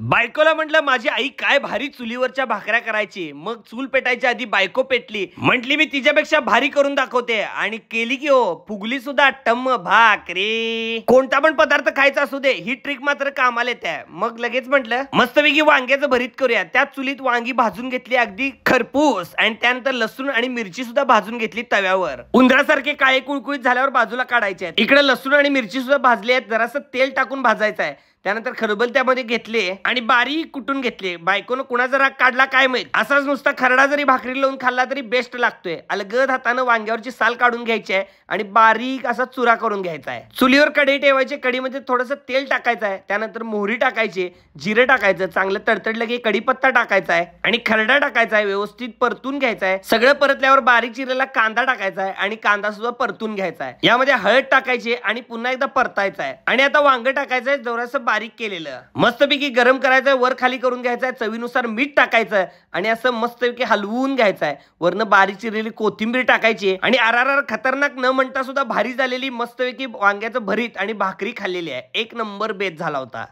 बायकोला म्हटलं माझी आई काय भारी चुलीवरच्या भाकऱ्या करायची, मग चूल पेटायच्या आधी बायको पेटली. म्हटली मी तिच्यापेक्षा भारी करून दाखवते आणि केली की हो, फुगली सुद्धा टम्म भाकरी. कोणता पण पदार्थ खायचा असू दे, ही ट्रिक मात्र कामाला येते. मग लगेच म्हटलं मस्तपैकी वांग्याचं भरीत करूया. त्याच चुलीत वांगी भाजून घेतली अगदी खरपूस आणि त्यानंतर लसूण आणि मिरची सुद्धा भाजून घेतली तव्यावर. उंदरासारखे काळे कुळकुळीत झाल्यावर बाजूला काढायचे आहेत. इकडे लसूण आणि मिरची सुद्धा भाजली आहेत. जरासं तेल टाकून भाजायचं आहे. त्यानंतर खरबल त्यामध्ये घेतले आणि बारीक कुटून घेतले. बायकोनं कुणाचा राग काढला काय माहित. असाच नुसता खरडा जरी भाकरी लावून खाल्ला तरी बेस्ट लागतोय. अलगद हातानं वांग्यावरची साल काढून घ्यायची आहे आणि बारीक असा चुरा करून घ्यायचा आहे. चुलीवर कढई ठेवायची. कढईमध्ये थोडंसं तेल टाकायचं आहे. त्यानंतर मोहरी टाकायची, जिरे टाकायचं, चांगलं तडतडलं की कढीपत्ता टाकायचा आहे आणि खरडा टाकायचा आहे. व्यवस्थित परतून घ्यायचा आहे. सगळं परतल्यावर बारीक चिरलेला कांदा टाकायचा आहे आणि कांदा सुद्धा परतून घ्यायचा आहे. यामध्ये हळद टाकायची आणि पुन्हा एकदा परतायचा आहे आणि आता वांग टाकायचं आहे जरासं बारीक केलेलं. मस्तपैकी गरम करायचंय, वर खाली करून घ्यायचंय, चवीनुसार मीठ टाकायचं आणि असं मस्तपैकी हलवून घ्यायचंय. वरनं बारीक चिरलेली कोथिंबीर टाकायची आणि आरारार खतरनाक न म्हणता सुद्धा भारी झालेली मस्तपैकी वांग्याचं भरीत आणि भाकरी खाल्लेली आहे. एक नंबर बेत झाला होता.